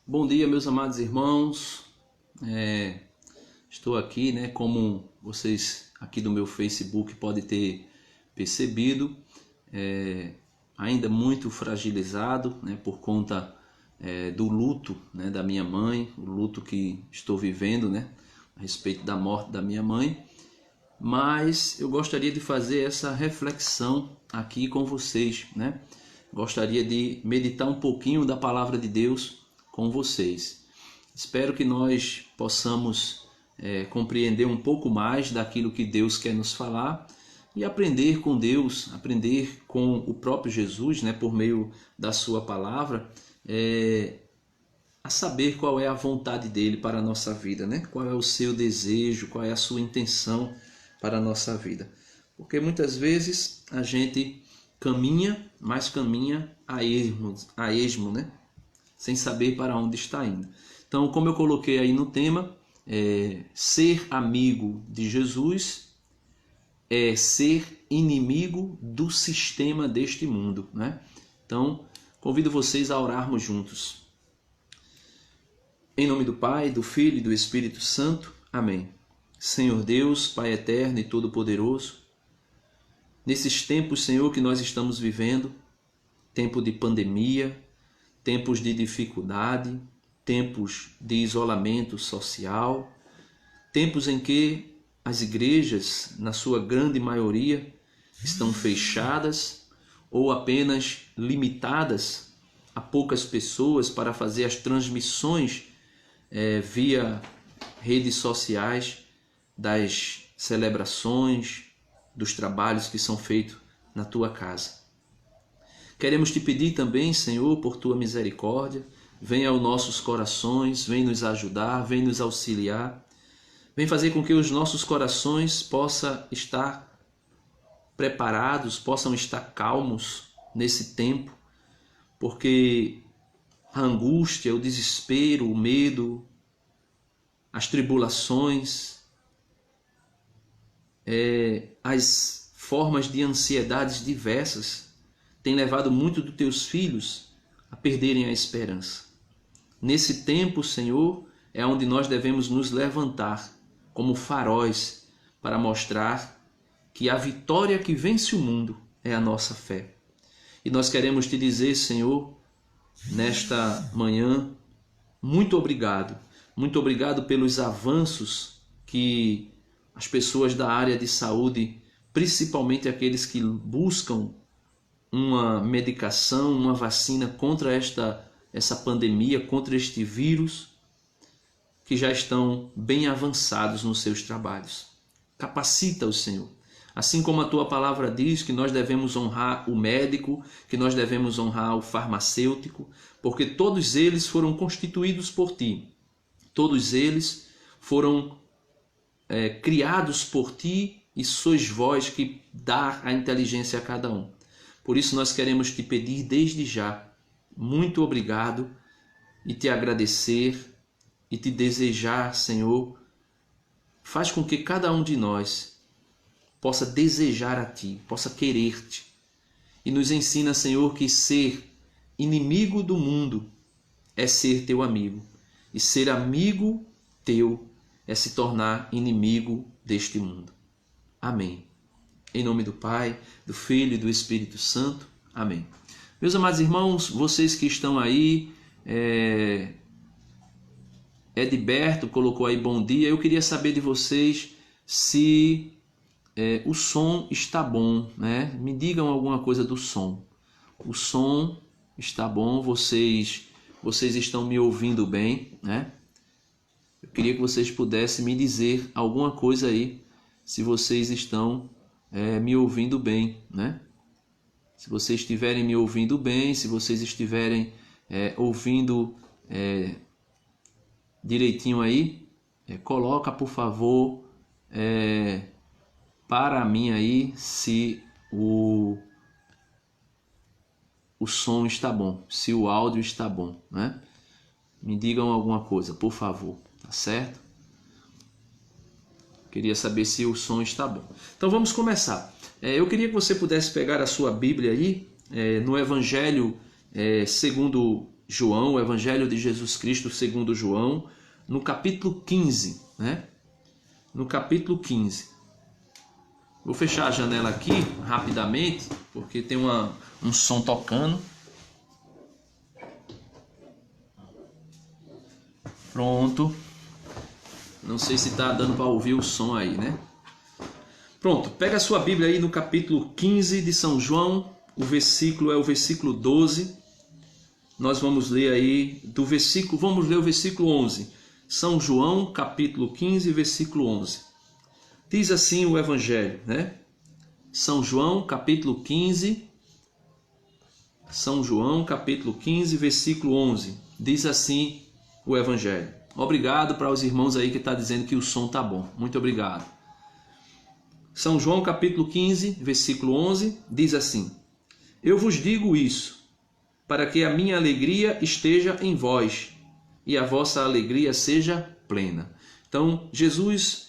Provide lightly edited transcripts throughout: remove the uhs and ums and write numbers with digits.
Bom dia, meus amados irmãos. Estou aqui, como vocês aqui do meu Facebook podem ter percebido, ainda muito fragilizado, por conta do luto, da minha mãe, o luto que estou vivendo, a respeito da morte da minha mãe. Mas eu gostaria de fazer essa reflexão aqui com vocês, Gostaria de meditar um pouquinho da palavra de Deus com vocês. Espero que nós possamos compreender um pouco mais daquilo que Deus quer nos falar e aprender com Deus, aprender com o próprio Jesus, por meio da sua palavra, a saber qual é a vontade dele para a nossa vida, Qual é o seu desejo, qual é a sua intenção para a nossa vida. Porque muitas vezes a gente caminha, mas caminha a esmo, sem saber para onde está indo. Então, como eu coloquei aí no tema, ser amigo de Jesus é ser inimigo do sistema deste mundo, Então, convido vocês a orarmos juntos. Em nome do Pai, do Filho e do Espírito Santo. Amém. Senhor Deus, Pai eterno e todo-poderoso, nesses tempos, Senhor, que nós estamos vivendo, tempo de pandemia, tempos de dificuldade, tempos de isolamento social, tempos em que as igrejas, na sua grande maioria, estão fechadas ou apenas limitadas a poucas pessoas para fazer as transmissões via redes sociais das celebrações, dos trabalhos que são feitos na tua casa. Queremos te pedir também, Senhor, por tua misericórdia, venha aos nossos corações, vem nos ajudar, vem nos auxiliar, vem fazer com que os nossos corações possam estar preparados, possam estar calmos nesse tempo, porque a angústia, o desespero, o medo, as tribulações, as formas de ansiedades diversas têm levado muito dos teus filhos a perderem a esperança. Nesse tempo, Senhor, é onde nós devemos nos levantar como faróis para mostrar que a vitória que vence o mundo é a nossa fé. E nós queremos te dizer, Senhor, nesta manhã, muito obrigado. Muito obrigado pelos avanços que as pessoas da área de saúde, principalmente aqueles que buscam uma medicação, uma vacina contra essa pandemia, contra este vírus, que já estão bem avançados nos seus trabalhos. Capacita-os, Senhor. Assim como a tua palavra diz que nós devemos honrar o médico, que nós devemos honrar o farmacêutico, porque todos eles foram constituídos por ti. Todos eles foram criados por ti e sois vós que dá a inteligência a cada um. Por isso nós queremos te pedir desde já, muito obrigado, e te agradecer e te desejar, Senhor, faz com que cada um de nós possa desejar a ti, possa querer-te, e nos ensina, Senhor, que ser inimigo do mundo é ser teu amigo, e ser amigo teu é se tornar inimigo deste mundo. Amém. Em nome do Pai, do Filho e do Espírito Santo. Amém. Meus amados irmãos, vocês que estão aí, Edberto colocou aí bom dia. Eu queria saber de vocês se o som está bom, Me digam alguma coisa do som. O som está bom, vocês estão me ouvindo bem, Eu queria que vocês pudessem me dizer alguma coisa aí, se vocês estão me ouvindo bem, Se vocês estiverem me ouvindo bem, se vocês estiverem ouvindo direitinho aí, coloca, por favor, para mim aí, se o som está bom, se o áudio está bom, Me digam alguma coisa, por favor. Tá certo? Queria saber se o som está bom. Então vamos começar. Eu queria que você pudesse pegar a sua Bíblia aí, no Evangelho segundo João, o Evangelho de Jesus Cristo segundo João, no capítulo 15, né? No capítulo 15. Vou fechar a janela aqui rapidamente, porque tem um som tocando. Pronto. Não sei se está dando para ouvir o som aí, né? Pronto, pega a sua Bíblia aí no capítulo 15 de São João. O versículo é o versículo 12. Nós vamos ler aí vamos ler o versículo 11. São João, capítulo 15, versículo 11. Diz assim o Evangelho, né? São João, capítulo 15. São João, capítulo 15, versículo 11. Diz assim o Evangelho. Obrigado para os irmãos aí que estão dizendo que o som tá bom. Muito obrigado. São João, capítulo 15, versículo 11, diz assim: Eu vos digo isso, para que a minha alegria esteja em vós e a vossa alegria seja plena. Então, Jesus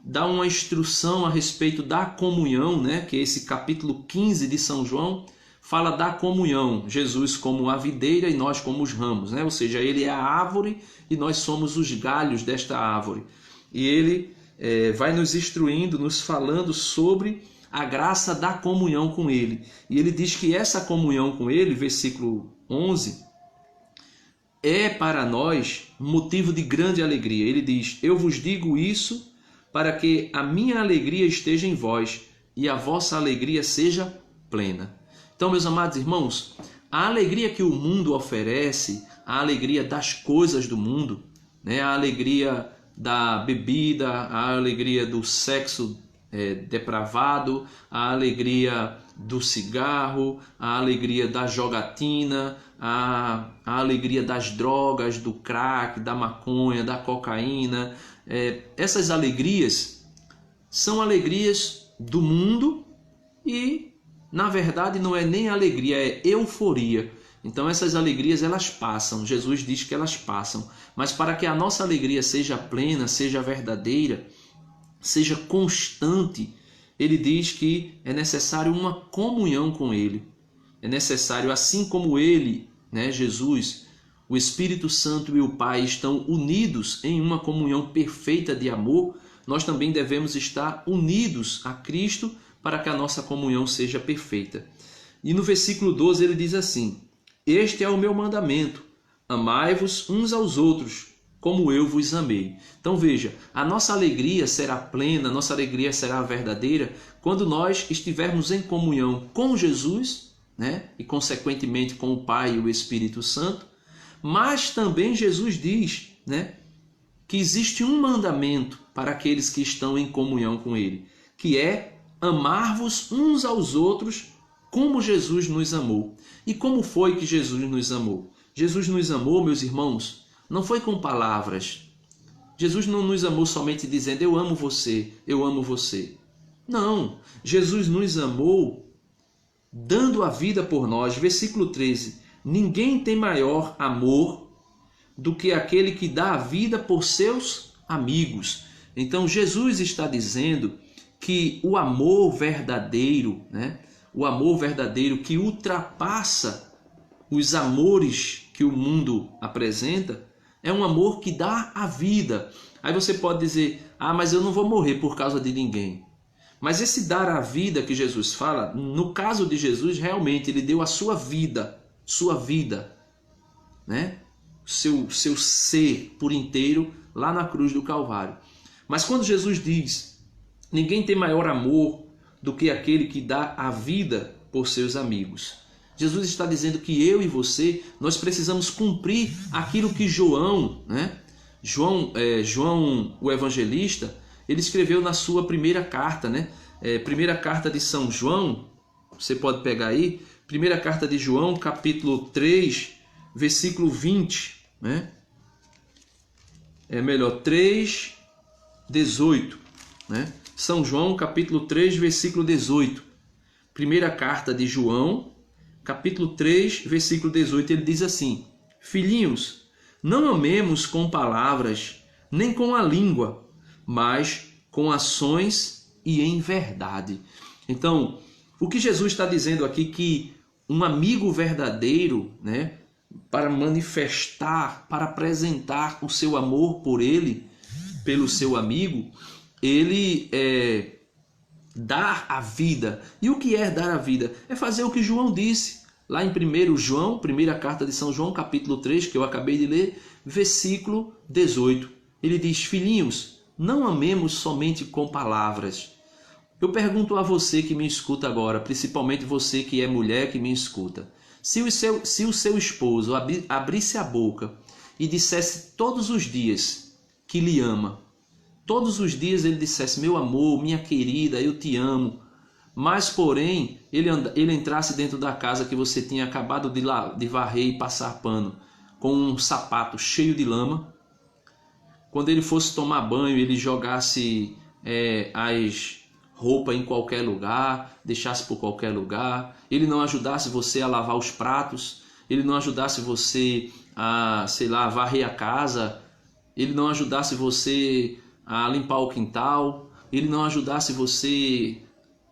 dá uma instrução a respeito da comunhão, né? Que esse capítulo 15 de São João fala da comunhão. Jesus como a videira e nós como os ramos, né? Ou seja, ele é a árvore e nós somos os galhos desta árvore. E ele vai nos instruindo, nos falando sobre a graça da comunhão com ele. E ele diz que essa comunhão com ele, versículo 11, é para nós motivo de grande alegria. Ele diz: Eu vos digo isso para que a minha alegria esteja em vós e a vossa alegria seja plena. Então, meus amados irmãos, a alegria que o mundo oferece, a alegria das coisas do mundo, né? A alegria da bebida, a alegria do sexo depravado, a alegria do cigarro, a alegria da jogatina, a alegria das drogas, do crack, da maconha, da cocaína. Essas alegrias são alegrias do mundo e, na verdade, não é nem alegria, é euforia. Então essas alegrias elas passam, Jesus diz que elas passam, mas para que a nossa alegria seja plena, seja verdadeira, seja constante, ele diz que é necessário uma comunhão com ele. É necessário, assim como ele, né, Jesus, o Espírito Santo e o Pai estão unidos em uma comunhão perfeita de amor, nós também devemos estar unidos a Cristo para que a nossa comunhão seja perfeita. E no versículo 12 ele diz assim: Este é o meu mandamento, amai-vos uns aos outros, como eu vos amei. Então veja, a nossa alegria será plena, a nossa alegria será verdadeira quando nós estivermos em comunhão com Jesus, né? E consequentemente com o Pai e o Espírito Santo. Mas também Jesus diz, né, que existe um mandamento para aqueles que estão em comunhão com Ele, que é amar-vos uns aos outros como Jesus nos amou. E como foi que Jesus nos amou? Jesus nos amou, meus irmãos, não foi com palavras. Jesus não nos amou somente dizendo: eu amo você, eu amo você. Não, Jesus nos amou dando a vida por nós. Versículo 13: Ninguém tem maior amor do que aquele que dá a vida por seus amigos. Então Jesus está dizendo que o amor verdadeiro, né? O amor verdadeiro que ultrapassa os amores que o mundo apresenta, é um amor que dá a vida. Aí você pode dizer: ah, mas eu não vou morrer por causa de ninguém. Mas esse dar a vida que Jesus fala, no caso de Jesus, realmente ele deu a sua vida, né? Seu ser por inteiro lá na cruz do Calvário. Mas quando Jesus diz: ninguém tem maior amor do que aquele que dá a vida por seus amigos, Jesus está dizendo que eu e você, nós precisamos cumprir aquilo que João, né? João, o evangelista, ele escreveu na sua primeira carta, né? Primeira carta de São João, você pode pegar aí, primeira carta de João, capítulo 3, versículo 20, né? 3, 18, né? São João, capítulo 3, versículo 18. Primeira carta de João, capítulo 3, versículo 18, ele diz assim: Filhinhos, não amemos com palavras, nem com a língua, mas com ações e em verdade. Então, o que Jesus está dizendo aqui, que um amigo verdadeiro, né, para manifestar, para apresentar o seu amor por ele, pelo seu amigo, ele dar a vida. E o que é dar a vida? É fazer o que João disse, lá em 1 João, primeira carta de São João, capítulo 3, que eu acabei de ler, versículo 18. Ele diz: filhinhos, não amemos somente com palavras. Eu pergunto a você que me escuta agora, principalmente você que é mulher que me escuta, se o seu esposo abrisse a boca e dissesse todos os dias que lhe ama, todos os dias ele dissesse: meu amor, minha querida, eu te amo, mas porém ele entrasse dentro da casa que você tinha acabado de varrer e passar pano, com um sapato cheio de lama, quando ele fosse tomar banho ele jogasse as roupa em qualquer lugar, deixasse por qualquer lugar, ele não ajudasse você a lavar os pratos, ele não ajudasse você a, sei lá, varrer a casa, ele não ajudasse você a limpar o quintal, ele não ajudasse você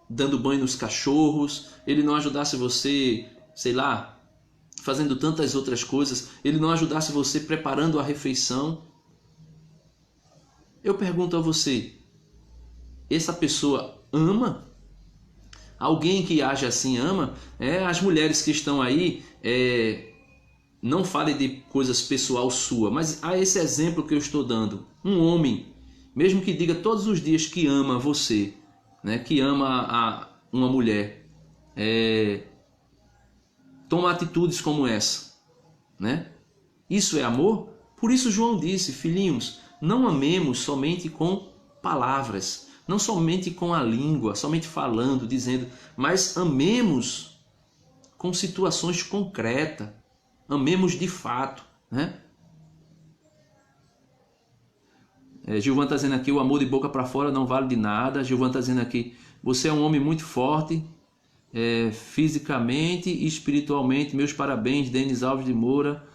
dando banho nos cachorros, ele não ajudasse você, sei lá, fazendo tantas outras coisas, ele não ajudasse você preparando a refeição. Eu pergunto a você, essa pessoa ama? Alguém que age assim ama? As mulheres que estão aí, não fale de coisas pessoal sua, mas há esse exemplo que eu estou dando. Um homem, mesmo que diga todos os dias que ama você, né, que ama uma mulher, toma atitudes como essa, né? Isso é amor? Por isso João disse: filhinhos, não amemos somente com palavras, não somente com a língua, somente falando, dizendo, mas amemos com situações concretas, amemos de fato, né? Gilvan está dizendo aqui: o amor de boca para fora não vale de nada. Gilvan está dizendo aqui: você é um homem muito forte, fisicamente e espiritualmente. Meus parabéns, Denis Alves de Moura,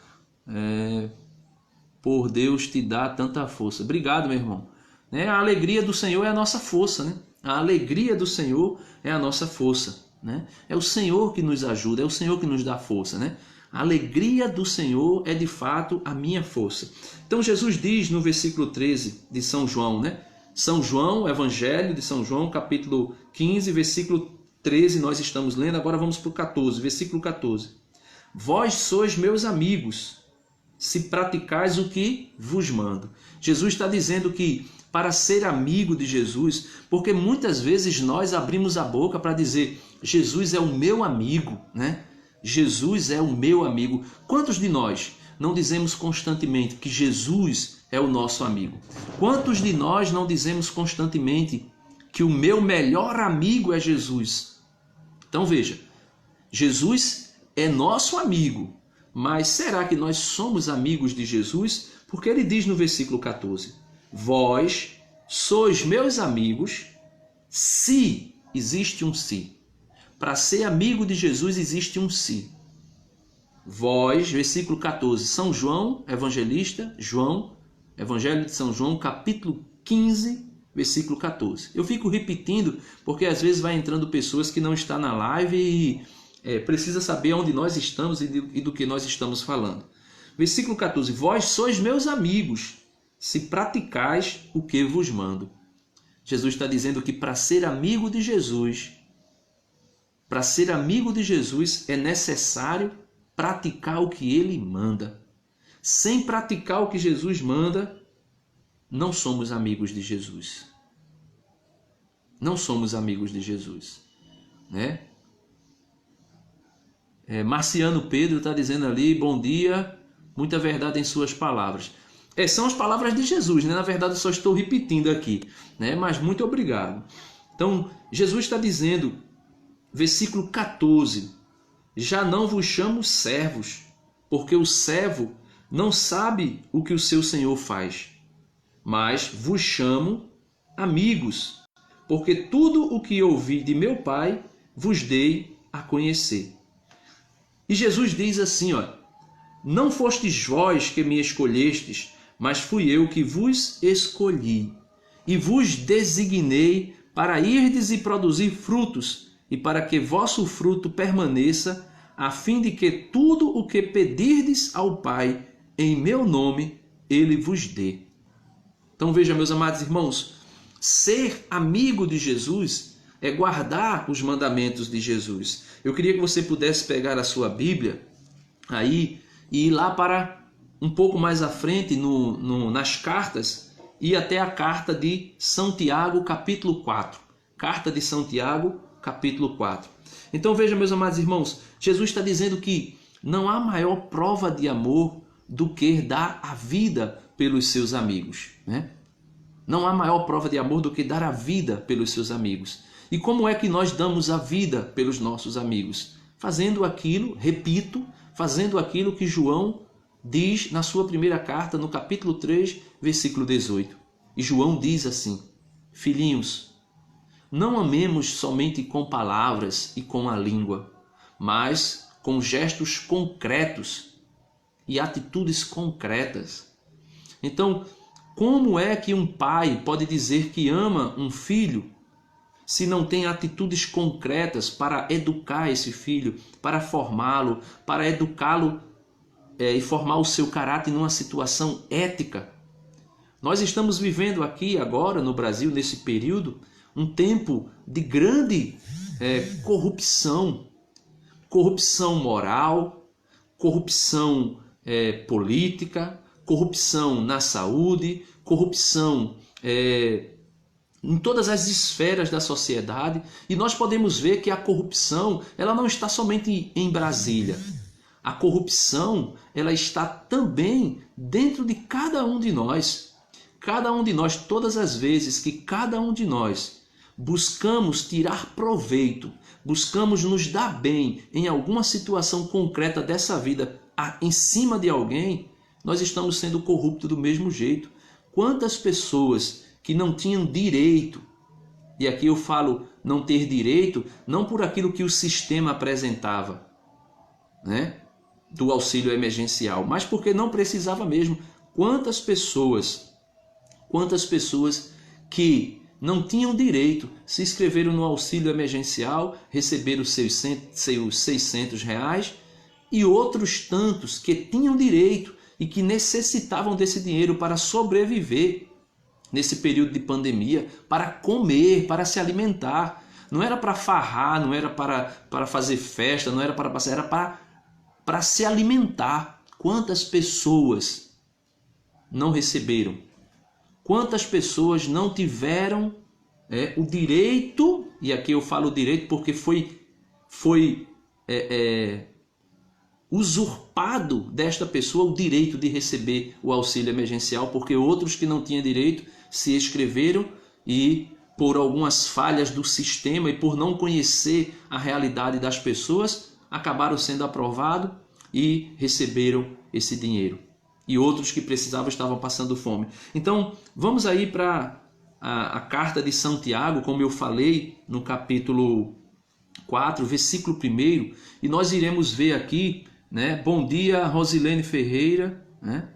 por Deus te dar tanta força. Obrigado, meu irmão. A alegria do Senhor é a nossa força, né? A alegria do Senhor é a nossa força, né? É o Senhor que nos ajuda, é o Senhor que nos dá força, né? A alegria do Senhor é de fato a minha força. Então Jesus diz no versículo 13 de São João, né? São João, Evangelho de São João, capítulo 15, versículo 13, nós estamos lendo, agora vamos para o 14, versículo 14. Vós sois meus amigos, se praticais o que vos mando. Jesus está dizendo que para ser amigo de Jesus, porque muitas vezes nós abrimos a boca para dizer: Jesus é o meu amigo, né? Jesus é o meu amigo. Quantos de nós não dizemos constantemente que Jesus é o nosso amigo? Quantos de nós não dizemos constantemente que o meu melhor amigo é Jesus? Então veja, Jesus é nosso amigo, mas será que nós somos amigos de Jesus? Porque ele diz no versículo 14: vós sois meus amigos, se, existe um se. Para ser amigo de Jesus existe um se. Vós, versículo 14, São João, evangelista, João, Evangelho de São João, capítulo 15, versículo 14. Eu fico repetindo porque às vezes vai entrando pessoas que não estão na live e precisa saber onde nós estamos e do que nós estamos falando. Versículo 14, vós sois meus amigos, se praticais o que vos mando. Jesus está dizendo que para ser amigo de Jesus, é necessário praticar o que ele manda. Sem praticar o que Jesus manda, não somos amigos de Jesus. Não somos amigos de Jesus, né? Marciano Pedro está dizendo ali: bom dia, muita verdade em suas palavras. São as palavras de Jesus, né? Na verdade eu só estou repetindo aqui, né? Mas muito obrigado. Então Jesus está dizendo, versículo 14: já não vos chamo servos, porque o servo não sabe o que o seu senhor faz, mas vos chamo amigos, porque tudo o que ouvi de meu Pai vos dei a conhecer. E Jesus diz assim, não fostes vós que me escolhestes, mas fui eu que vos escolhi e vos designei para irdes e produzir frutos, e para que vosso fruto permaneça, a fim de que tudo o que pedirdes ao Pai em meu nome, ele vos dê. Então veja, meus amados irmãos, ser amigo de Jesus é guardar os mandamentos de Jesus. Eu queria que você pudesse pegar a sua Bíblia aí e ir lá para um pouco mais à frente nas cartas e até a carta de São Tiago, capítulo 4. Carta de São Tiago, capítulo 4. Então veja, meus amados irmãos, Jesus está dizendo que não há maior prova de amor do que dar a vida pelos seus amigos, né? Não há maior prova de amor do que dar a vida pelos seus amigos. E como é que nós damos a vida pelos nossos amigos? Fazendo aquilo, repito, fazendo aquilo que João diz na sua primeira carta, no capítulo 3, versículo 18. E João diz assim: filhinhos, não amemos somente com palavras e com a língua, mas com gestos concretos e atitudes concretas. Então, como é que um pai pode dizer que ama um filho se não tem atitudes concretas para educar esse filho, para formá-lo, para educá-lo e formar o seu caráter numa situação ética? Nós estamos vivendo aqui agora no Brasil, nesse período, um tempo de grande corrupção. Corrupção moral, corrupção política, corrupção na saúde, corrupção em todas as esferas da sociedade. E nós podemos ver que a corrupção ela não está somente em Brasília. A corrupção ela está também dentro de cada um de nós. Cada um de nós, todas as vezes que cada um de nós buscamos tirar proveito, buscamos nos dar bem em alguma situação concreta dessa vida em cima de alguém, nós estamos sendo corruptos do mesmo jeito. Quantas pessoas que não tinham direito, e aqui eu falo não ter direito, não por aquilo que o sistema apresentava, né, do auxílio emergencial, mas porque não precisava mesmo. Quantas pessoas que não tinham direito se inscreveram no auxílio emergencial, receberam os seus 600 reais, e outros tantos que tinham direito e que necessitavam desse dinheiro para sobreviver nesse período de pandemia, para comer, para se alimentar. Não era para farrar, não era para fazer festa, não era para passar, era para se alimentar. Quantas pessoas não receberam? Quantas pessoas não tiveram o direito, e aqui eu falo direito porque foi usurpado desta pessoa o direito de receber o auxílio emergencial, porque outros que não tinham direito se inscreveram e por algumas falhas do sistema e por não conhecer a realidade das pessoas, acabaram sendo aprovados e receberam esse dinheiro. E outros que precisavam estavam passando fome. Então, vamos aí para a carta de São Tiago, como eu falei, no capítulo 4, versículo 1, e nós iremos ver aqui, né? Bom dia, Rosilene Ferreira, né?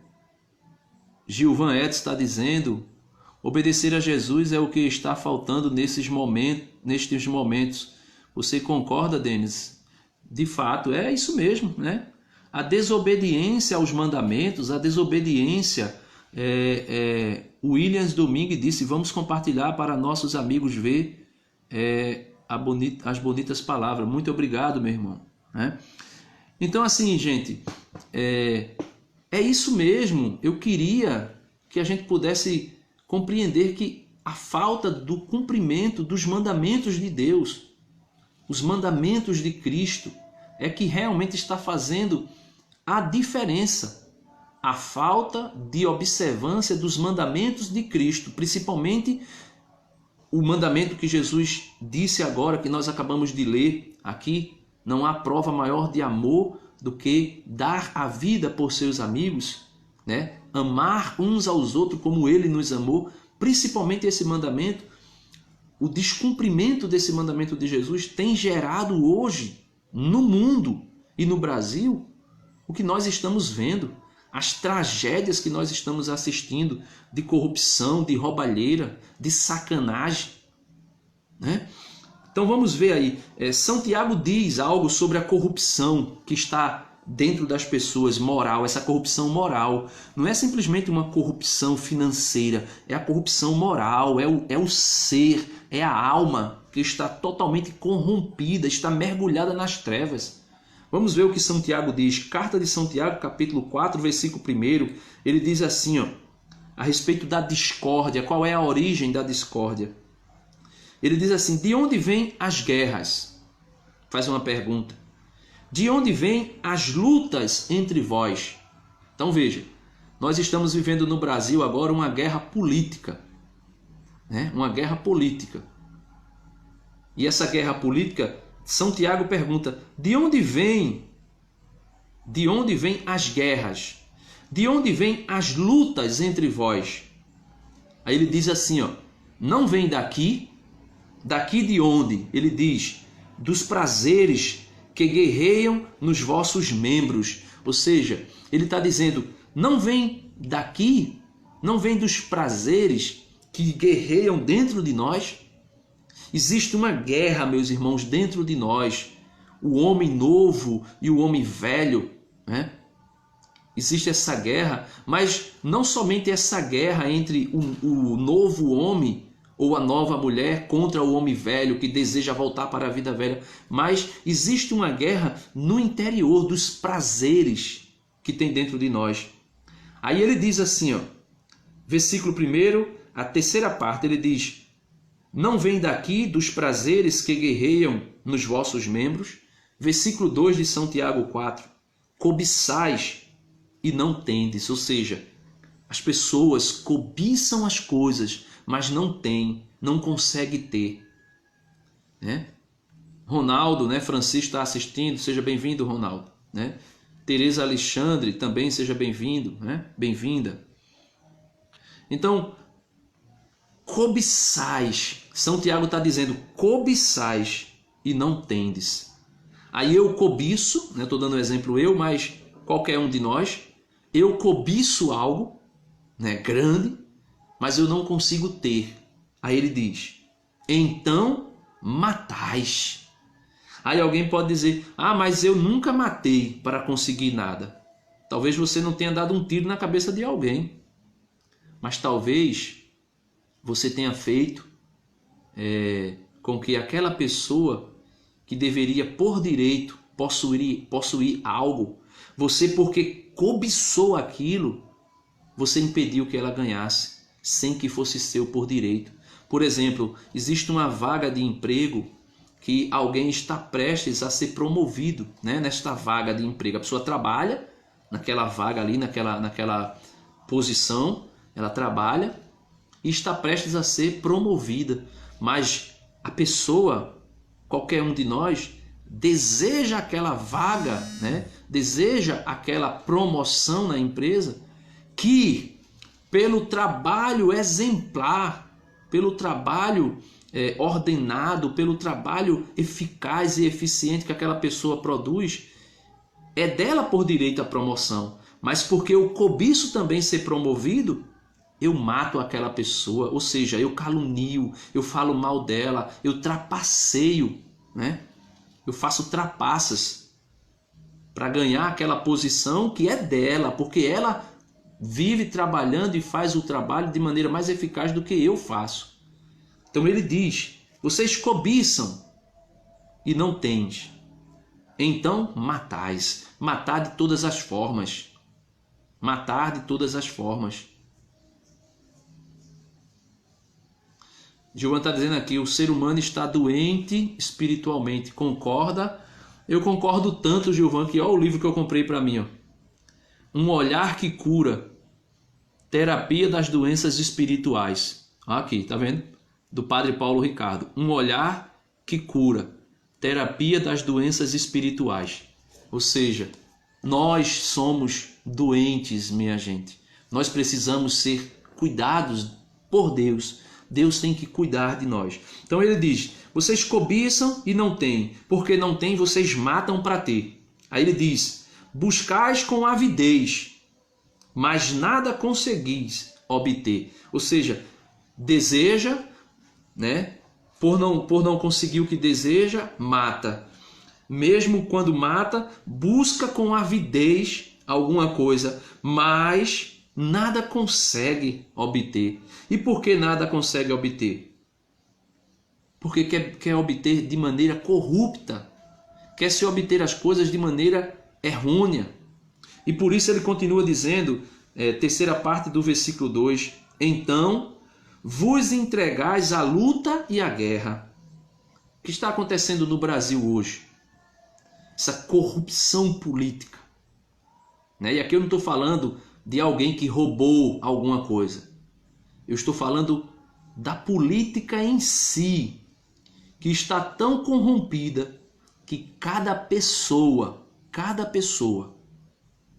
Gilvan Edson está dizendo: obedecer a Jesus é o que está faltando nestes momentos. Você concorda, Denis? De fato, é isso mesmo, né? A desobediência aos mandamentos, a desobediência, Williams Domingues disse: vamos compartilhar para nossos amigos ver as bonitas palavras. Muito obrigado, meu irmão, né? Então, assim, gente, é isso mesmo. Eu queria que a gente pudesse compreender que a falta do cumprimento dos mandamentos de Deus, os mandamentos de Cristo, é que realmente está fazendo a diferença. A falta de observância dos mandamentos de Cristo, principalmente o mandamento que Jesus disse agora, que nós acabamos de ler aqui: não há prova maior de amor do que dar a vida por seus amigos, né? Amar uns aos outros como ele nos amou. Principalmente esse mandamento, o descumprimento desse mandamento de Jesus tem gerado hoje no mundo e no Brasil o que nós estamos vendo, as tragédias que nós estamos assistindo de corrupção, de roubalheira, de sacanagem, né? Então vamos ver aí, São Tiago diz algo sobre a corrupção que está dentro das pessoas, moral, essa corrupção moral. Não é simplesmente uma corrupção financeira, é a corrupção moral, é o ser, é a alma que está totalmente corrompida, está mergulhada nas trevas. Vamos ver o que São Tiago diz. Carta de São Tiago, capítulo 4, versículo 1, ele diz assim, ó, a respeito da discórdia, qual é a origem da discórdia? Ele diz assim, de onde vêm as guerras? Faz uma pergunta. De onde vêm as lutas entre vós? Então veja, nós estamos vivendo no Brasil agora uma guerra política, né? Uma guerra política. E essa guerra política, São Tiago pergunta, de onde vêm as guerras? De onde vêm as lutas entre vós? Aí ele diz assim, ó, não vem daqui de onde? Ele diz, dos prazeres que guerreiam nos vossos membros. Ou seja, ele está dizendo, não vem daqui, não vem dos prazeres que guerreiam dentro de nós. Existe uma guerra, meus irmãos, dentro de nós. O homem novo e o homem velho, né? Existe essa guerra, mas não somente essa guerra entre o novo homem ou a nova mulher contra o homem velho que deseja voltar para a vida velha, mas existe uma guerra no interior dos prazeres que tem dentro de nós. Aí ele diz assim, ó, versículo 1, a terceira parte, ele diz, não vem daqui dos prazeres que guerreiam nos vossos membros. Versículo 2 de São Tiago 4, cobiçais e não tendes, ou seja, as pessoas cobiçam as coisas, mas não tem, não consegue ter, né? Ronaldo, né? Francisco está assistindo, seja bem-vindo, Ronaldo, né? Tereza Alexandre, também seja bem-vindo, né? Bem-vinda. Então, cobiçais, São Tiago está dizendo, cobiçais e não tendes. Aí eu cobiço, né? Estou dando um exemplo eu, mas qualquer um de nós, eu cobiço algo, né? Grande, mas eu não consigo ter. Aí ele diz, então matais. Aí alguém pode dizer, mas eu nunca matei para conseguir nada. Talvez você não tenha dado um tiro na cabeça de alguém, mas talvez você tenha feito com que aquela pessoa que deveria por direito possuir algo, você, porque cobiçou aquilo, você impediu que ela ganhasse, sem que fosse seu por direito. Por exemplo, existe uma vaga de emprego que alguém está prestes a ser promovido, né? Nesta vaga de emprego. A pessoa trabalha naquela vaga ali, naquela posição, ela trabalha e está prestes a ser promovida. Mas a pessoa, qualquer um de nós, deseja aquela vaga, né? Deseja aquela promoção na empresa que, pelo trabalho exemplar, pelo trabalho ordenado, pelo trabalho eficaz e eficiente que aquela pessoa produz, é dela por direito a promoção. Mas porque eu cobiço também ser promovido, eu mato aquela pessoa, ou seja, eu calunio, eu falo mal dela, eu trapaceio, né? Eu faço trapaças para ganhar aquela posição que é dela, porque ela vive trabalhando e faz o trabalho de maneira mais eficaz do que eu faço. Então ele diz, vocês cobiçam e não tendes, então matais. Matar de todas as formas. Matar de todas as formas. Gilvan está dizendo aqui, o ser humano está doente espiritualmente. Concorda? Eu concordo tanto, Gilvan, que olha o livro que eu comprei para mim, ó. Um olhar que cura. Terapia das doenças espirituais. Aqui, tá vendo? Do Padre Paulo Ricardo. Um olhar que cura. Terapia das doenças espirituais. Ou seja, nós somos doentes, minha gente. Nós precisamos ser cuidados por Deus. Deus tem que cuidar de nós. Então ele diz, vocês cobiçam e não têm. Porque não têm, vocês matam para ter. Aí ele diz, buscais com avidez, mas nada conseguis obter. Ou seja, deseja, né? Por não conseguir o que deseja, mata. Mesmo quando mata, busca com avidez alguma coisa, mas nada consegue obter. E por que nada consegue obter? Porque quer obter de maneira corrupta, quer se obter as coisas de maneira errônea. E por isso ele continua dizendo, terceira parte do versículo 2, então vos entregais à luta e à guerra. O que está acontecendo no Brasil hoje? Essa corrupção política. E aqui eu não estou falando de alguém que roubou alguma coisa. Eu estou falando da política em si, que está tão corrompida que cada pessoa,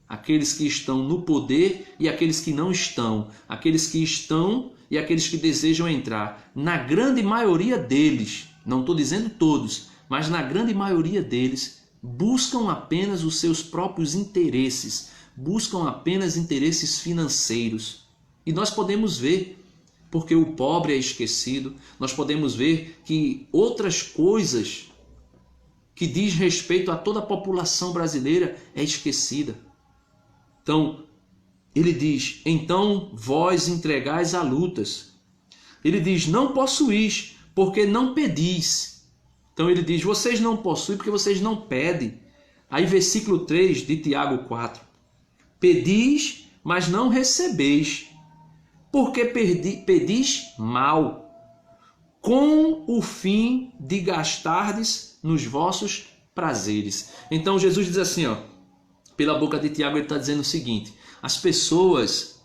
aqueles que estão no poder e aqueles que não estão, aqueles que estão e aqueles que desejam entrar, na grande maioria deles, não estou dizendo todos, mas na grande maioria deles, buscam apenas os seus próprios interesses, buscam apenas interesses financeiros. E nós podemos ver, porque o pobre é esquecido, nós podemos ver que outras coisas que diz respeito a toda a população brasileira é esquecida. Então, ele diz, então vós entregais a lutas. Ele diz, não possuís, porque não pedis. Então ele diz, vocês não possuem porque vocês não pedem. Aí versículo 3 de Tiago 4. Pedis, mas não recebeis, porque pedis mal, com o fim de gastardes nos vossos prazeres. Então Jesus diz assim, pela boca de Tiago ele está dizendo o seguinte, as pessoas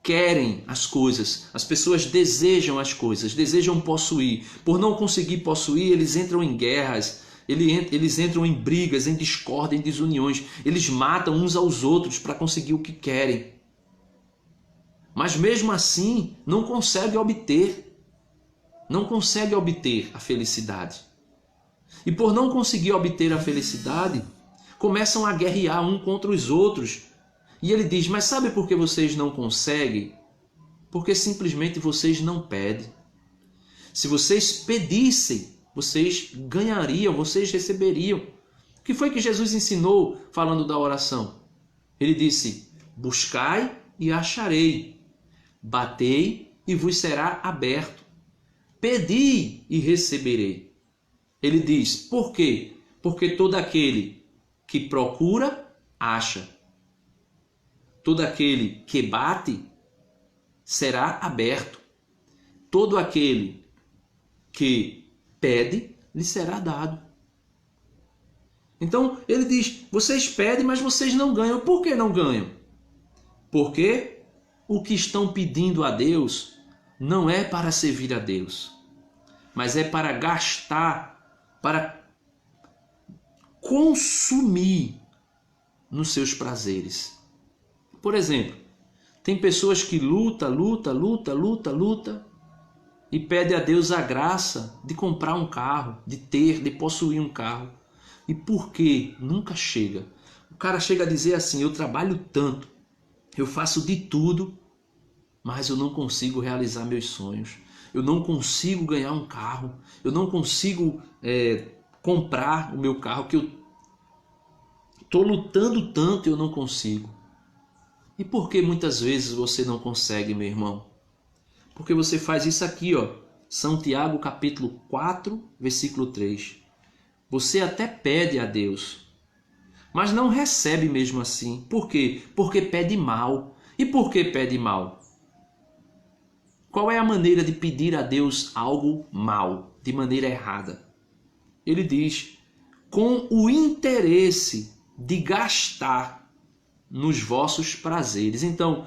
querem as coisas, as pessoas desejam as coisas, desejam possuir. Por não conseguir possuir, eles entram em guerras, eles entram em brigas, em discórdia, em desuniões. Eles matam uns aos outros para conseguir o que querem. Mas mesmo assim, não conseguem obter a felicidade. E por não conseguir obter a felicidade, começam a guerrear um contra os outros. E ele diz, mas sabe por que vocês não conseguem? Porque simplesmente vocês não pedem. Se vocês pedissem, vocês ganhariam, vocês receberiam. O que foi que Jesus ensinou falando da oração? Ele disse, buscai e acharei, batei e vos será aberto, pedi e receberei. Ele diz, por quê? Porque todo aquele que procura, acha. Todo aquele que bate, será aberto. Todo aquele que pede, lhe será dado. Então, ele diz, vocês pedem, mas vocês não ganham. Por que não ganham? Porque o que estão pedindo a Deus não é para servir a Deus, mas é para gastar, para consumir nos seus prazeres. Por exemplo, tem pessoas que luta e pede a Deus a graça de comprar um carro, de possuir um carro. E por quê? Nunca chega. O cara chega a dizer assim, eu trabalho tanto, eu faço de tudo, mas eu não consigo realizar meus sonhos. Eu não consigo ganhar um carro, eu não consigo comprar o meu carro, que eu estou lutando tanto e eu não consigo. E por que muitas vezes você não consegue, meu irmão? Porque você faz isso aqui, São Tiago capítulo 4, versículo 3. Você até pede a Deus, mas não recebe mesmo assim. Por quê? Porque pede mal. E por que pede mal? Qual é a maneira de pedir a Deus algo mal, de maneira errada? Ele diz, com o interesse de gastar nos vossos prazeres. Então,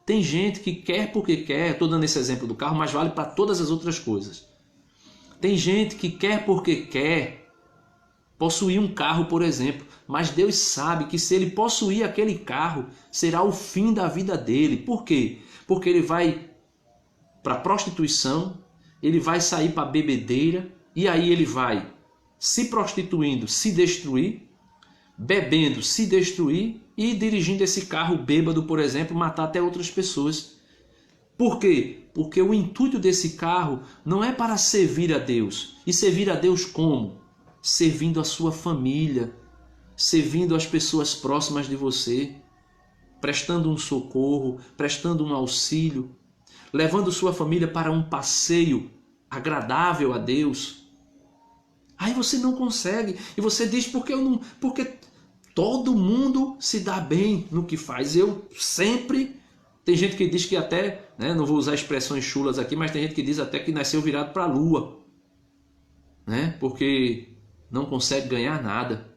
tem gente que quer porque quer, estou dando esse exemplo do carro, mas vale para todas as outras coisas. Tem gente que quer porque quer possuir um carro, por exemplo, mas Deus sabe que se ele possuir aquele carro, será o fim da vida dele. Por quê? Porque ele vai para a prostituição, ele vai sair para a bebedeira, e aí ele vai se prostituindo, se destruir, bebendo, se destruir, e dirigindo esse carro bêbado, por exemplo, matar até outras pessoas. Por quê? Porque o intuito desse carro não é para servir a Deus. E servir a Deus como? Servindo a sua família, servindo as pessoas próximas de você, prestando um socorro, prestando um auxílio, levando sua família para um passeio agradável a Deus. Aí você não consegue. E você diz, porque eu não... Porque todo mundo se dá bem no que faz. Eu sempre... Tem gente que diz que até, né, não vou usar expressões chulas aqui, mas tem gente que diz até que nasceu virado para a lua, né, porque não consegue ganhar nada,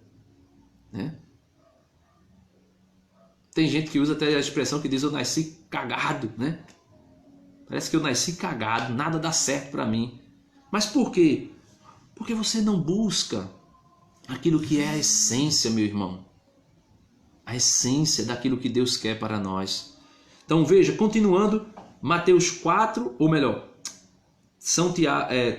né? Tem gente que usa até a expressão que diz eu nasci cagado, né? Parece que eu nasci cagado, nada dá certo para mim. Mas por quê? Porque você não busca aquilo que é a essência, meu irmão. A essência daquilo que Deus quer para nós. Então veja, continuando, Mateus 4, ou melhor,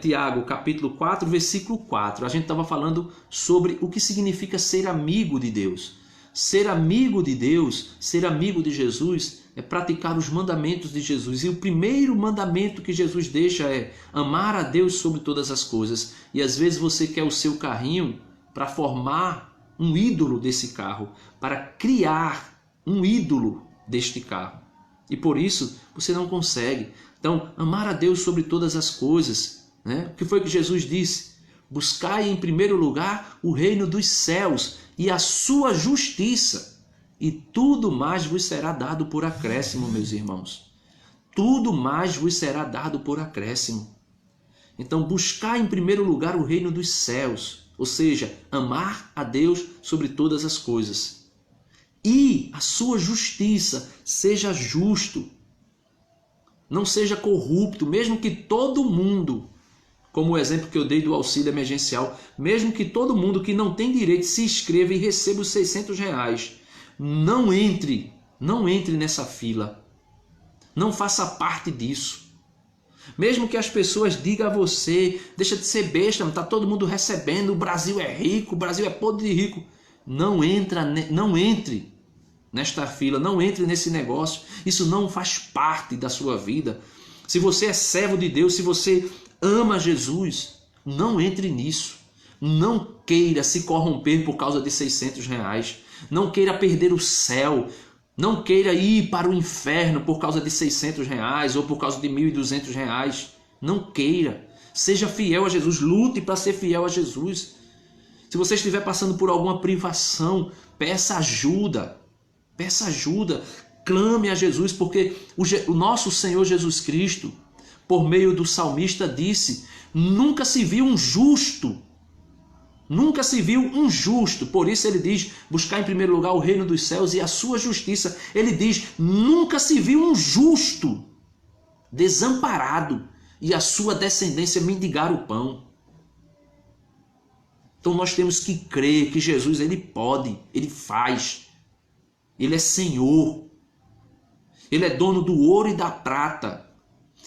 Tiago capítulo 4, versículo 4. A gente estava falando sobre o que significa ser amigo de Deus. Ser amigo de Deus, ser amigo de Jesus, é praticar os mandamentos de Jesus. E o primeiro mandamento que Jesus deixa é amar a Deus sobre todas as coisas. E às vezes você quer o seu carrinho para formar um ídolo desse carro, para criar um ídolo deste carro. E por isso você não consegue. Então, amar a Deus sobre todas as coisas, né? O que foi que Jesus disse? Buscai em primeiro lugar o reino dos céus e a sua justiça, e tudo mais vos será dado por acréscimo, meus irmãos. Tudo mais vos será dado por acréscimo. Então, buscar em primeiro lugar o reino dos céus, ou seja, amar a Deus sobre todas as coisas. E a sua justiça, seja justo, não seja corrupto, mesmo que todo mundo, como o exemplo que eu dei do auxílio emergencial, mesmo que todo mundo que não tem direito se inscreva e receba os R$600, não entre nessa fila, não faça parte disso. Mesmo que as pessoas digam a você, deixa de ser besta, está todo mundo recebendo, o Brasil é rico, o Brasil é podre de rico. Não entre nesta fila, não entre nesse negócio. Isso não faz parte da sua vida. Se você é servo de Deus, se você ama Jesus, não entre nisso. Não queira se corromper por causa de R$600. Não queira perder o céu. Não queira ir para o inferno por causa de R$600 ou por causa de R$1.200. Não queira. Seja fiel a Jesus. Lute para ser fiel a Jesus. Se você estiver passando por alguma privação, peça ajuda. Peça ajuda. Clame a Jesus, porque o nosso Senhor Jesus Cristo, por meio do salmista, disse: nunca se viu um justo. Nunca se viu um justo. Por isso ele diz: buscar em primeiro lugar o reino dos céus e a sua justiça. Ele diz: nunca se viu um justo desamparado e a sua descendência mendigar o pão. Então nós temos que crer que Jesus, ele pode, ele faz. Ele é Senhor. Ele é dono do ouro e da prata.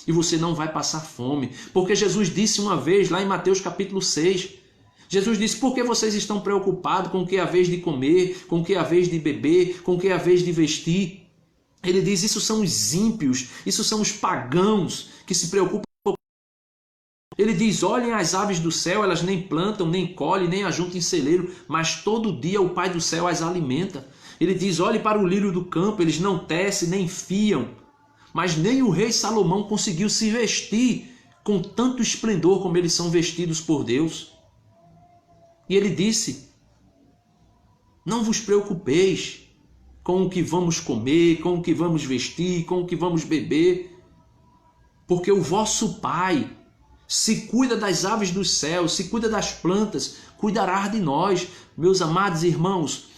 E você não vai passar fome. Porque Jesus disse uma vez, lá em Mateus capítulo 6, Jesus disse: por que vocês estão preocupados com o que é a vez de comer, com o que é a vez de beber, com o que é a vez de vestir? Ele diz: isso são os ímpios, isso são os pagãos que se preocupam. Ele diz: olhem as aves do céu, elas nem plantam, nem colhem, nem ajuntam em celeiro, mas todo dia o Pai do céu as alimenta. Ele diz: olhe para o lírio do campo, eles não tecem, nem fiam, mas nem o rei Salomão conseguiu se vestir com tanto esplendor como eles são vestidos por Deus. E ele disse: não vos preocupeis com o que vamos comer, com o que vamos vestir, com o que vamos beber, porque o vosso Pai se cuida das aves dos céus, se cuida das plantas, cuidará de nós. Meus amados irmãos,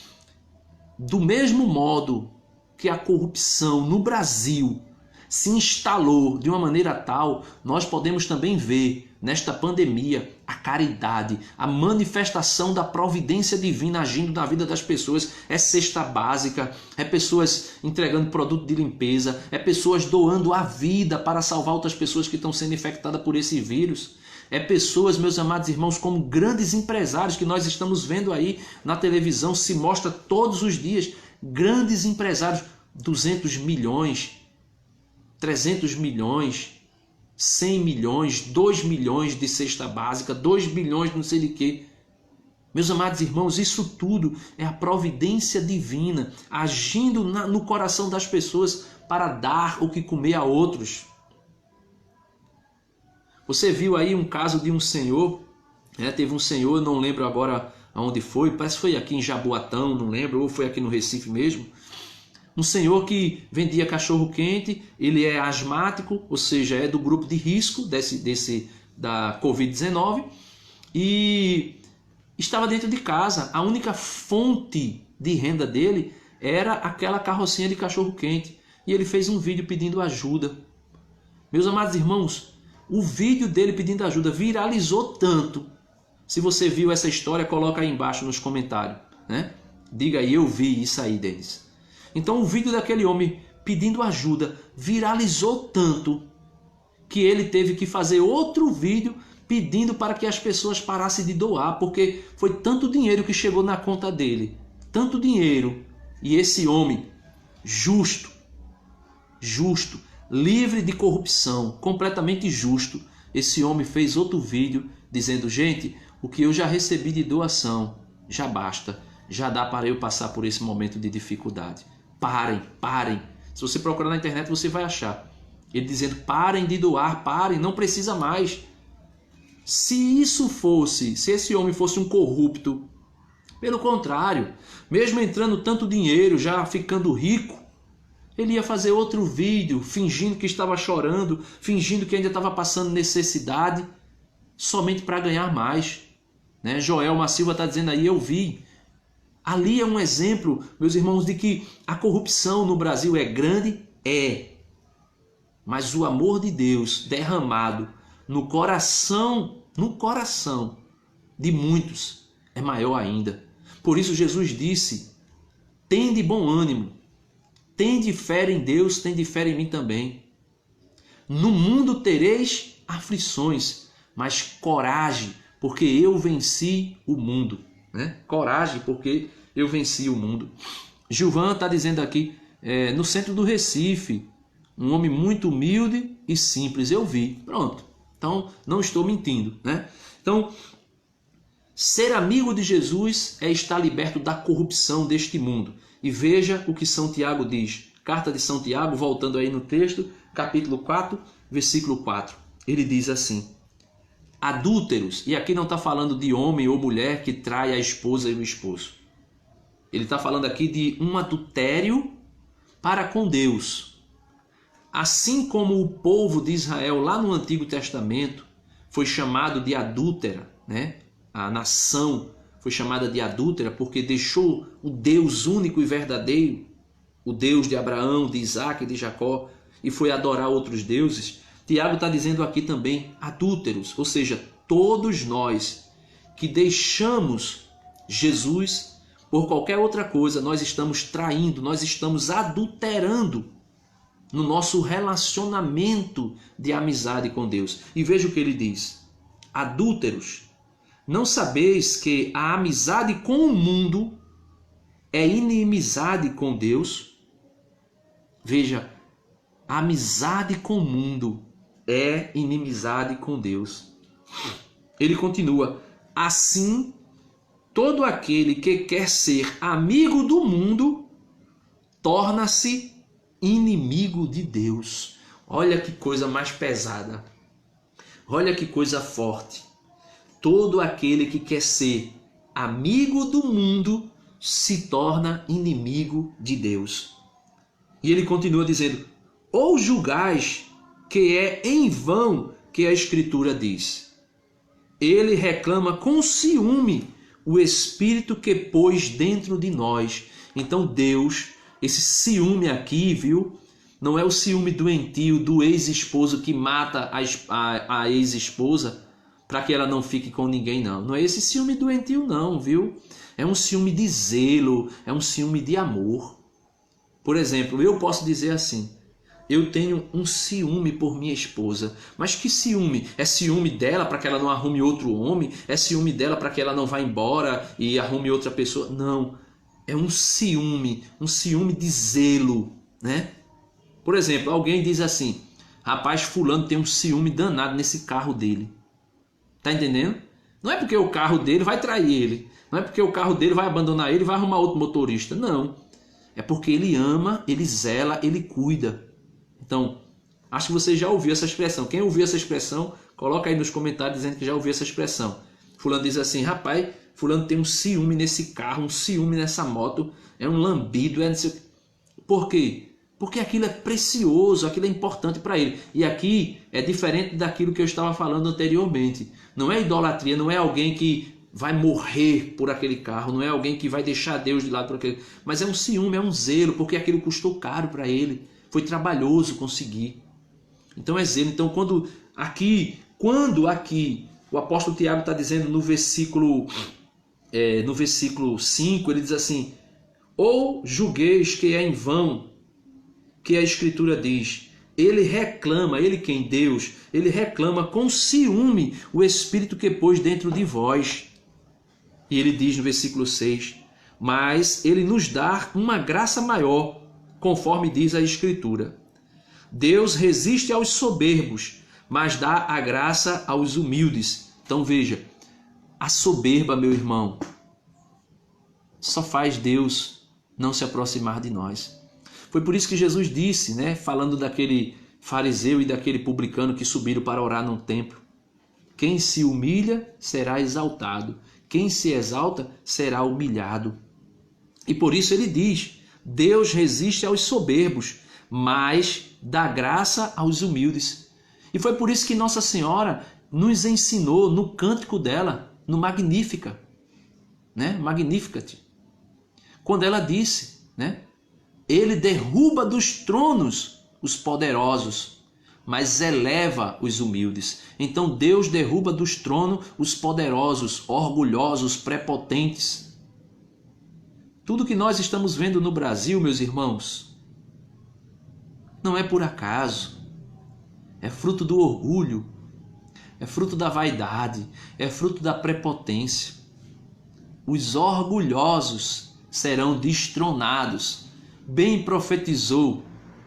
do mesmo modo que a corrupção no Brasil se instalou de uma maneira tal, nós podemos também ver nesta pandemia a caridade, a manifestação da providência divina agindo na vida das pessoas. É cesta básica, é pessoas entregando produto de limpeza, é pessoas doando a vida para salvar outras pessoas que estão sendo infectadas por esse vírus. É pessoas, meus amados irmãos, como grandes empresários que nós estamos vendo aí na televisão, se mostra todos os dias, grandes empresários, 200 milhões 300 milhões, 100 milhões, 2 milhões de cesta básica, 2 bilhões não sei de quê. Meus amados irmãos, isso tudo é a providência divina agindo no coração das pessoas para dar o que comer a outros. Você viu aí um caso de um senhor, teve um senhor, não lembro agora aonde foi, parece que foi aqui em Jaboatão, não lembro, ou foi aqui no Recife mesmo. Um senhor que vendia cachorro quente, ele é asmático, ou seja, é do grupo de risco da Covid-19 e estava dentro de casa. A única fonte de renda dele era aquela carrocinha de cachorro quente. E ele fez um vídeo pedindo ajuda. Meus amados irmãos, o vídeo dele pedindo ajuda viralizou tanto. Se você viu essa história, coloca aí embaixo nos comentários, né? Diga aí, eu vi isso aí, Denis. Então o vídeo daquele homem pedindo ajuda viralizou tanto que ele teve que fazer outro vídeo pedindo para que as pessoas parassem de doar, porque foi tanto dinheiro que chegou na conta dele, tanto dinheiro, e esse homem justo, livre de corrupção, completamente justo, esse homem fez outro vídeo dizendo: gente, o que eu já recebi de doação já basta, já dá para eu passar por esse momento de dificuldade. Parem. Se você procurar na internet você vai achar ele dizendo: parem de doar, parem, não precisa mais. Se esse homem fosse um corrupto, pelo contrário, mesmo entrando tanto dinheiro, já ficando rico, ele ia fazer outro vídeo fingindo que estava chorando, fingindo que ainda estava passando necessidade, somente para ganhar mais, né? Joelma Silva está dizendo aí, eu vi. Ali é um exemplo, meus irmãos, de que a corrupção no Brasil é grande, mas o amor de Deus derramado no coração de muitos é maior ainda. Por isso Jesus disse: tende bom ânimo, tende fé em Deus, tende fé em mim também. No mundo tereis aflições, mas coragem, porque eu venci o mundo. Né? Coragem, porque eu venci o mundo. Gilvan está dizendo aqui, no centro do Recife, um homem muito humilde e simples, eu vi. Pronto, então não estou mentindo, né? Então, ser amigo de Jesus é estar liberto da corrupção deste mundo. E veja o que São Tiago diz. Carta de São Tiago, voltando aí no texto, capítulo 4, versículo 4. Ele diz assim: adúlteros, e aqui não está falando de homem ou mulher que trai a esposa e o esposo. Ele está falando aqui de um adultério para com Deus. Assim como o povo de Israel lá no Antigo Testamento foi chamado de adúltera, né? A nação foi chamada de adúltera porque deixou o Deus único e verdadeiro, o Deus de Abraão, de Isaac e de Jacó, e foi adorar outros deuses. Tiago está dizendo aqui também adúlteros, ou seja, todos nós que deixamos Jesus por qualquer outra coisa, nós estamos traindo, nós estamos adulterando no nosso relacionamento de amizade com Deus. E veja o que ele diz: adúlteros, não sabeis que a amizade com o mundo é inimizade com Deus? Veja, a amizade com o mundo é inimizade com Deus. Ele continua: assim, todo aquele que quer ser amigo do mundo torna-se inimigo de Deus. Olha que coisa mais pesada. Olha que coisa forte. Todo aquele que quer ser amigo do mundo se torna inimigo de Deus. E ele continua dizendo: ou julgais que é em vão que a Escritura diz. Ele reclama com ciúme o Espírito que pôs dentro de nós. Então Deus, esse ciúme aqui, viu? Não é o ciúme doentio do ex-esposo que mata a ex-esposa para que ela não fique com ninguém, não. Não é esse ciúme doentio, não, viu? É um ciúme de zelo, é um ciúme de amor. Por exemplo, eu posso dizer assim: eu tenho um ciúme por minha esposa. Mas que ciúme? É ciúme dela para que ela não arrume outro homem? É ciúme dela para que ela não vá embora e arrume outra pessoa? Não. É um ciúme de zelo, né? Por exemplo, alguém diz assim: rapaz, fulano tem um ciúme danado nesse carro dele. Tá entendendo? Não é porque o carro dele vai trair ele. Não é porque o carro dele vai abandonar ele e vai arrumar outro motorista. Não. É porque ele ama, ele zela, ele cuida. Então, acho que você já ouviu essa expressão. Quem ouviu essa expressão, coloca aí nos comentários dizendo que já ouviu essa expressão. Fulano diz assim: rapaz, fulano tem um ciúme nesse carro, um ciúme nessa moto, é um lambido, é não sei... Por quê? Porque aquilo é precioso, aquilo é importante para ele. E aqui é diferente daquilo que eu estava falando anteriormente. Não é idolatria, não é alguém que vai morrer por aquele carro, não é alguém que vai deixar Deus de lado por aquele... Mas é um ciúme, é um zelo, porque aquilo custou caro para ele. Foi trabalhoso conseguir. Então é zelo. Então quando aqui o apóstolo Tiago está dizendo no versículo 5, ele diz assim: ou julgueis que é em vão que a Escritura diz, ele reclama, ele quem? Deus, ele reclama com ciúme o Espírito que pôs dentro de vós. E ele diz no versículo 6, mas ele nos dá uma graça maior, conforme diz a Escritura. Deus resiste aos soberbos, mas dá a graça aos humildes. Então veja, a soberba, meu irmão, só faz Deus não se aproximar de nós. Foi por isso que Jesus disse, né, falando daquele fariseu e daquele publicano que subiram para orar no templo: quem se humilha será exaltado, quem se exalta será humilhado. E por isso ele diz: Deus resiste aos soberbos, mas dá graça aos humildes. E foi por isso que Nossa Senhora nos ensinou no cântico dela, no Magnificat, né? Magnificat, quando ela disse, né? Ele derruba dos tronos os poderosos, mas eleva os humildes. Então Deus derruba dos tronos os poderosos, orgulhosos, prepotentes. Tudo que nós estamos vendo no Brasil, meus irmãos, não é por acaso. É fruto do orgulho, é fruto da vaidade, é fruto da prepotência. Os orgulhosos serão destronados. Bem profetizou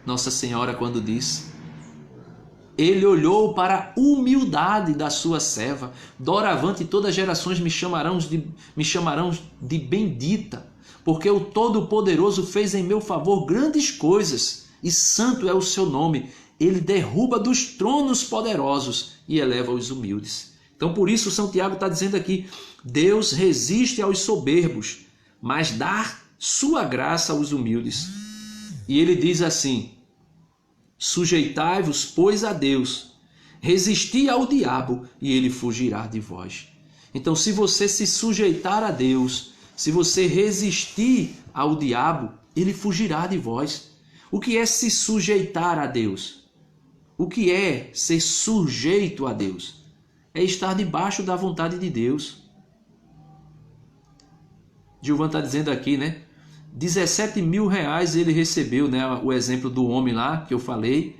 Nossa Senhora quando disse: ele olhou para a humildade da sua serva. Doravante todas as gerações me chamarão de bendita, porque o Todo-Poderoso fez em meu favor grandes coisas, e santo é o seu nome. Ele derruba dos tronos poderosos e eleva os humildes. Então por isso São Tiago está dizendo aqui: Deus resiste aos soberbos, mas dá sua graça aos humildes. E ele diz assim: sujeitai-vos, pois, a Deus, resisti ao diabo e ele fugirá de vós. Então, se você se sujeitar a Deus, se você resistir ao diabo, ele fugirá de vós. O que é se sujeitar a Deus? O que é ser sujeito a Deus? É estar debaixo da vontade de Deus. Gilvan está dizendo aqui, né? 17 mil reais ele recebeu, né? O exemplo do homem lá que eu falei,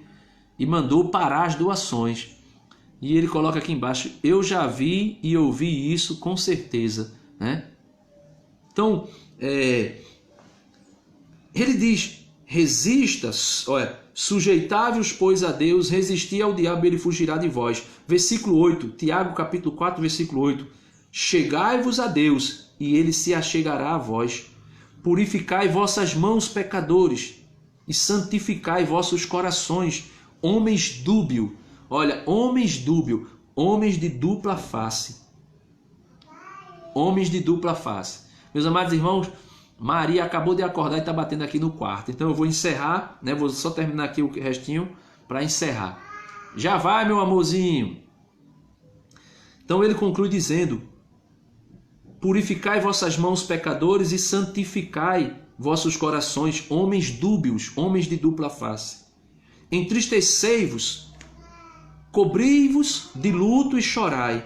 e mandou parar as doações. E ele coloca aqui embaixo: eu já vi e ouvi isso com certeza, né? Então, ele diz: resista, olha, sujeitai-vos, pois, a Deus, resisti ao diabo e ele fugirá de vós. Versículo 8, Tiago capítulo 4, versículo 8: chegai-vos a Deus e ele se achegará a vós. Purificai vossas mãos, pecadores, e santificai vossos corações, homens dúbio. Olha, homens dúbio, homens de dupla face. Homens de dupla face. Meus amados irmãos, Maria acabou de acordar e está batendo aqui no quarto. Então eu vou encerrar, né? Vou só terminar aqui o restinho para encerrar. Já vai, meu amorzinho. Então ele conclui dizendo: purificai vossas mãos, pecadores, e santificai vossos corações, homens dúbios, homens de dupla face. Entristecei-vos, cobri-vos de luto e chorai.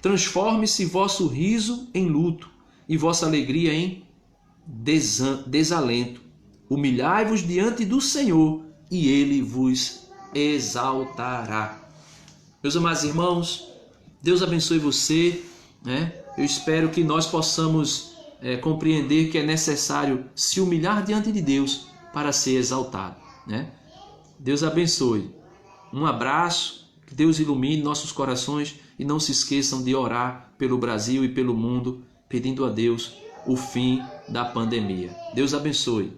Transforme-se vosso riso em luto e vossa alegria em desalento. Humilhai-vos diante do Senhor e ele vos exaltará. Meus amados irmãos, Deus abençoe você, né? Eu espero que nós possamos compreender que é necessário se humilhar diante de Deus para ser exaltado, né? Deus abençoe. Um abraço, que Deus ilumine nossos corações e não se esqueçam de orar pelo Brasil e pelo mundo, pedindo a Deus o fim da pandemia. Deus abençoe.